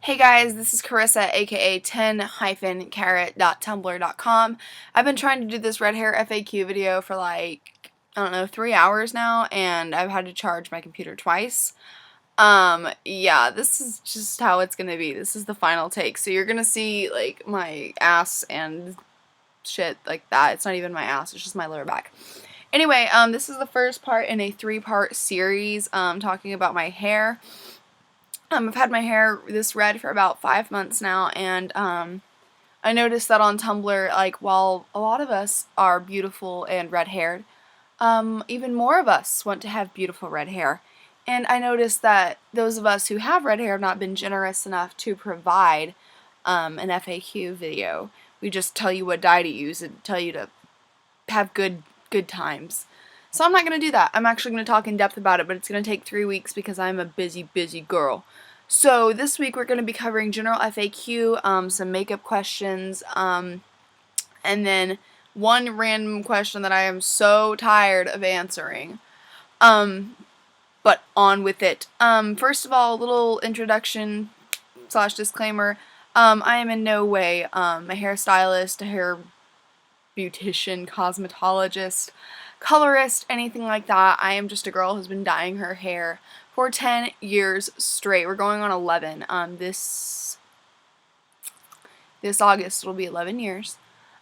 Hey guys, this is Carissa, aka 10-carat.tumblr.com. I've been trying to do this red hair FAQ video for like, I don't know, 3 hours now, and I've had to charge my computer twice. Yeah, this is just how it's gonna be. This is the final take. So you're gonna see, like, my ass and shit like that. It's not even my ass, it's just my lower back. Anyway, this is the first part in a 3-part series, talking about my hair. I've had my hair this red for about 5 months now, and I noticed that on Tumblr, like, while a lot of us are beautiful and red-haired, even more of us want to have beautiful red hair. And I noticed that those of us who have red hair have not been generous enough to provide an FAQ video. We just tell you what dye to use and tell you to have good times. So I'm not going to do that. I'm actually going to talk in depth about it, but it's going to take 3 weeks because I'm a busy girl. So this week we're going to be covering general FAQ, some makeup questions, and then one random question that I am so tired of answering. But on with it. First of all, a little introduction / disclaimer. I am in no way a hairstylist, a hair beautician, cosmetologist, colorist, anything like that. I am just a girl who's been dyeing her hair for 10 years straight. We're going on 11. This August it'll be 11 years.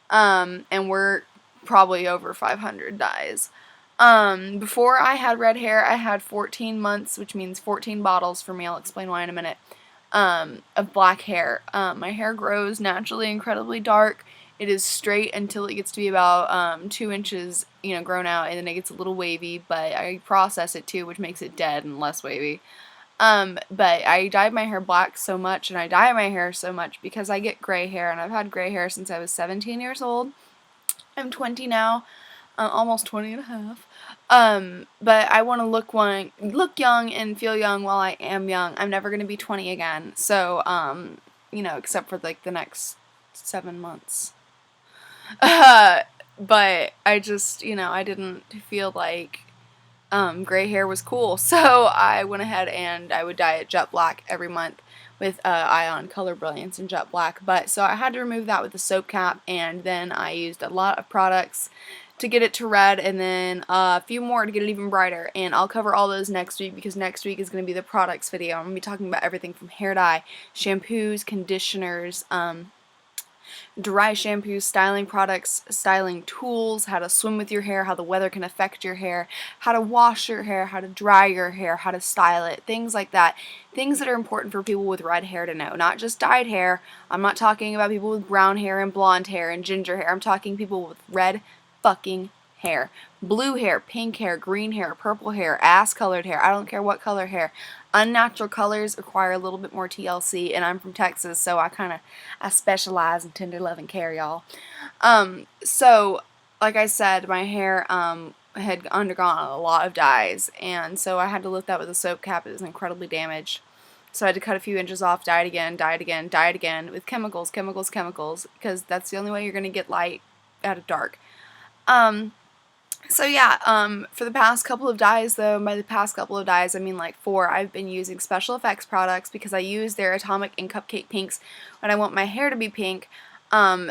And we're probably over 500 dyes. Before I had red hair, I had 14 months, which means 14 bottles for me. I'll explain why in a minute. Of black hair. My hair grows naturally incredibly dark. It is straight until it gets to be about 2 inches, grown out, and then it gets a little wavy, but I process it too, which makes it dead and less wavy. But I dyed my hair black so much, and I dye my hair so much because I get gray hair, and I've had gray hair since I was 17 years old. I'm 20 now, almost 20 and a half. But I want to look young and feel young while I am young. I'm never going to be 20 again, so, except for, like, the next 7 months. But I just, I didn't feel like gray hair was cool, so I went ahead and I would dye it jet black every month with Ion Color Brilliance and jet black. But so I had to remove that with the soap cap, and then I used a lot of products to get it to red, and then a few more to get it even brighter. And I'll cover all those next week, because next week is going to be the products video. I'm going to be talking about everything from hair dye, shampoos, conditioners, dry shampoos, styling products, styling tools, how to swim with your hair, how the weather can affect your hair, how to wash your hair, how to dry your hair, how to style it, things like that. Things that are important for people with red hair to know, not just dyed hair. I'm not talking about people with brown hair and blonde hair and ginger hair. I'm talking people with red fucking hair. Blue hair, pink hair, green hair, purple hair, ass-colored hair. I don't care what color hair. Unnatural colors require a little bit more TLC, and I'm from Texas, so I specialize in tender love and care, y'all. So, like I said, my hair, had undergone a lot of dyes, and so I had to lift that with a soap cap. It was incredibly damaged. So I had to cut a few inches off, dye it again, dye it again, dye it again, with chemicals, because that's the only way you're going to get light out of dark. So yeah, for the past couple of dyes, though, by the past couple of dyes, I mean like 4, I've been using Special Effects products because I use their Atomic and Cupcake pinks when I want my hair to be pink.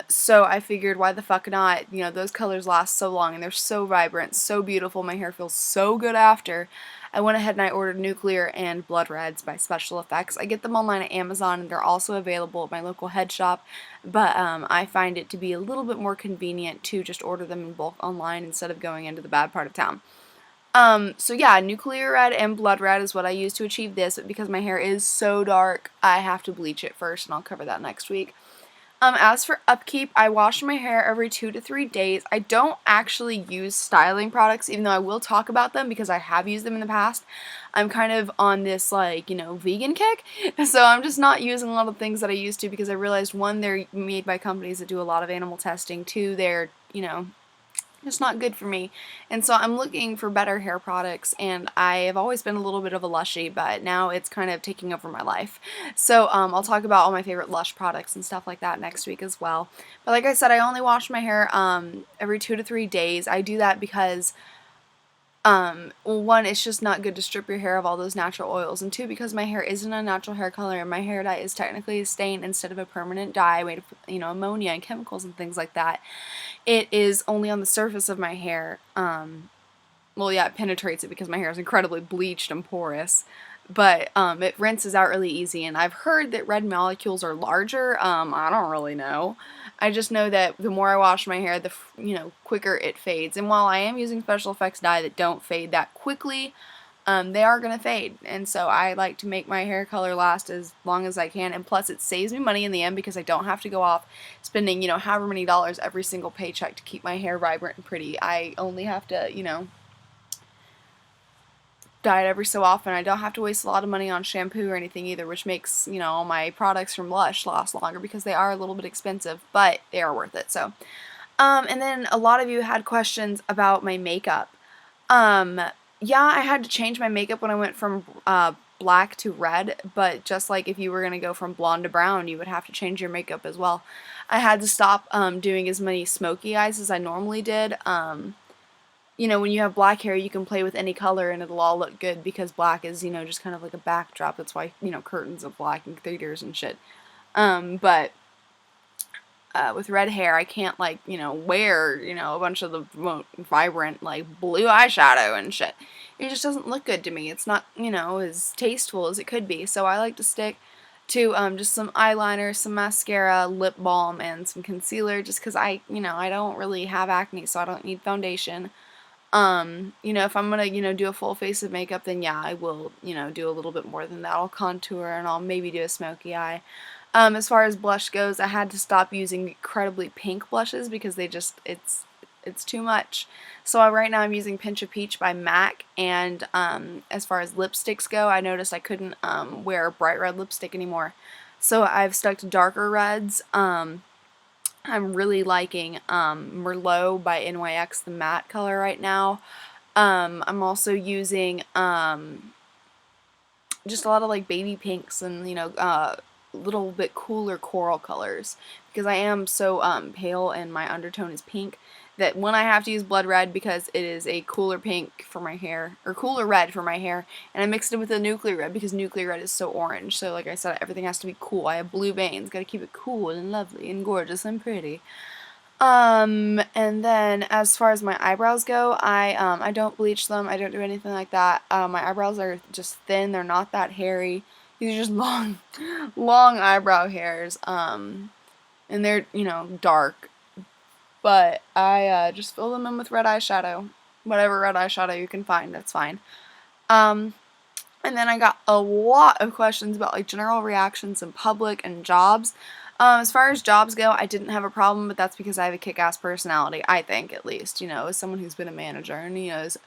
So I figured, why the fuck not? Those colors last so long, and they're so vibrant, so beautiful, my hair feels so good after. I went ahead and I ordered Nuclear and Blood Reds by Special Effects. I get them online at Amazon, and they're also available at my local head shop, but I find it to be a little bit more convenient to just order them in bulk online instead of going into the bad part of town. So yeah, Nuclear Red and Blood Red is what I use to achieve this, but because my hair is so dark, I have to bleach it first, and I'll cover that next week. As for upkeep, I wash my hair every 2 to 3 days. I don't actually use styling products, even though I will talk about them because I have used them in the past. I'm kind of on this, vegan kick, so I'm just not using a lot of things that I used to, because I realized, 1, they're made by companies that do a lot of animal testing, 2, they're, it's not good for me. And so I'm looking for better hair products, and I have always been a little bit of a Lushy, but now it's kind of taking over my life. So I'll talk about all my favorite Lush products and stuff like that next week as well. But like I said, I only wash my hair every 2 to 3 days. I do that because Well, one, it's just not good to strip your hair of all those natural oils, and two, because my hair isn't a natural hair color, and my hair dye is technically a stain instead of a permanent dye made of, ammonia and chemicals and things like that. It is only on the surface of my hair. Well, yeah, it penetrates it because my hair is incredibly bleached and porous. But it rinses out really easy, and I've heard that red molecules are larger. I don't really know. I just know that the more I wash my hair, the quicker it fades. And while I am using special effects dye that don't fade that quickly, they are gonna fade. And so I like to make my hair color last as long as I can. And plus, it saves me money in the end because I don't have to go off spending however many dollars every single paycheck to keep my hair vibrant and pretty. I only have to dye it every so often. I don't have to waste a lot of money on shampoo or anything either, which makes, all my products from Lush last longer because they are a little bit expensive, but they are worth it. So, and then a lot of you had questions about my makeup. Yeah, I had to change my makeup when I went from black to red, but just like if you were going to go from blonde to brown, you would have to change your makeup as well. I had to stop doing as many smoky eyes as I normally did. When you have black hair, you can play with any color and it'll all look good because black is, just kind of like a backdrop. That's why, curtains are black in theaters and shit. But with red hair, I can't, wear, a bunch of the vibrant, blue eyeshadow and shit. It just doesn't look good to me. It's not, as tasteful as it could be. So I like to stick to just some eyeliner, some mascara, lip balm, and some concealer just because I don't really have acne, so I don't need foundation. If I'm gonna, do a full face of makeup, then yeah, I will, do a little bit more than that. I'll contour and I'll maybe do a smoky eye. As far as blush goes, I had to stop using incredibly pink blushes because it's too much. So right now I'm using Pinch a Peach by MAC, and as far as lipsticks go, I noticed I couldn't wear bright red lipstick anymore. So I've stuck to darker reds. I'm really liking Merlot by NYX, the matte color right now. I'm also using just a lot of baby pinks and little bit cooler coral colors because I am so pale and my undertone is pink that when I have to use blood red because it is a cooler pink for my hair, or cooler red for my hair, and I mixed it with a nuclear red because nuclear red is so orange. So like I said, everything has to be cool. I have blue veins, gotta keep it cool and lovely and gorgeous and pretty. And then as far as my eyebrows go, I don't bleach them. I don't do anything like that. My eyebrows are just thin. They're not that hairy. These are just long, long eyebrow hairs. And they're, dark. But I just fill them in with red eyeshadow. Whatever red eyeshadow you can find, that's fine. And then I got a lot of questions about general reactions in public and jobs. As far as jobs go, I didn't have a problem, but that's because I have a kick-ass personality, I think, at least, as someone who's been a manager and, has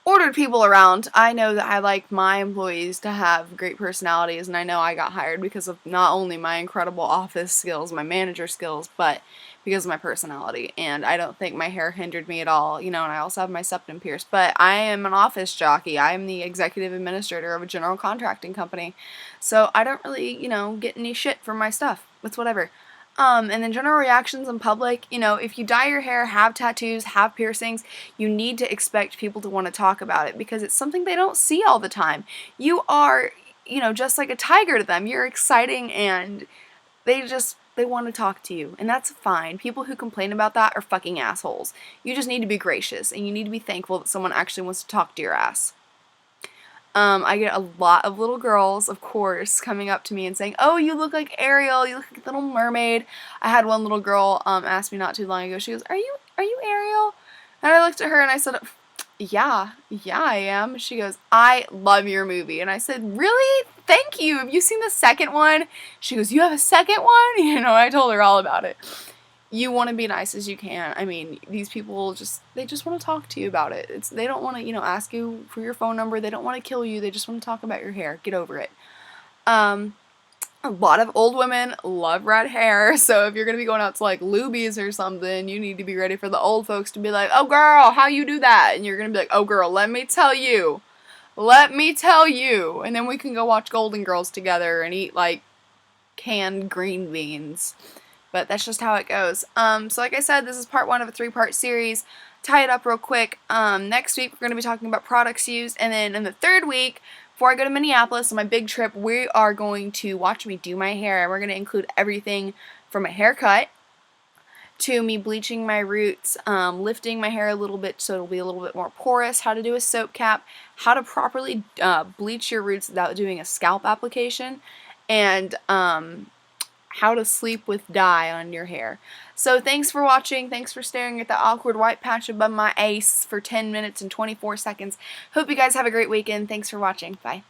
ordered people around. I know that I like my employees to have great personalities, and I know I got hired because of not only my incredible office skills, my manager skills, but because of my personality, and I don't think my hair hindered me at all, and I also have my septum pierced, but I am an office jockey. I am the executive administrator of a general contracting company, so I don't really, get any shit for my stuff. It's whatever. And then general reactions in public, if you dye your hair, have tattoos, have piercings, you need to expect people to want to talk about it because it's something they don't see all the time. You are, just like a tiger to them. You're exciting and they want to talk to you, and that's fine. People who complain about that are fucking assholes. You just need to be gracious, and you need to be thankful that someone actually wants to talk to your ass. I get a lot of little girls, of course, coming up to me and saying, "Oh, you look like Ariel. You look like Little Mermaid." I had one little girl ask me not too long ago. She goes, "Are you Ariel?" And I looked at her and I said, yeah, I am." She goes, "I love your movie." And I said, "Really? Thank you. Have you seen the second one?" She goes, "You have a second one?" I told her all about it. You want to be nice as you can. I mean, these people they just want to talk to you about it. They don't want to, ask you for your phone number. They don't want to kill you. They just want to talk about your hair. Get over it. A lot of old women love red hair, so if you're going to be going out to Luby's or something, you need to be ready for the old folks to be like, "Oh girl, how you do that?" And you're going to be like, "Oh girl, let me tell you. Let me tell you." And then we can go watch Golden Girls together and eat canned green beans. But that's just how it goes. So like I said, this is part 1 of a 3-part series. tie it up real quick. Next week we're going to be talking about products used, and then in the third week, before I go to Minneapolis on my big trip, we are going to watch me do my hair. We're going to include everything from a haircut to me bleaching my roots, lifting my hair a little bit so it'll be a little bit more porous, how to do a soap cap, how to properly bleach your roots without doing a scalp application, and how to sleep with dye on your hair. So thanks for watching. Thanks for staring at the awkward white patch above my ace for 10 minutes and 24 seconds. Hope you guys have a great weekend. Thanks for watching. Bye.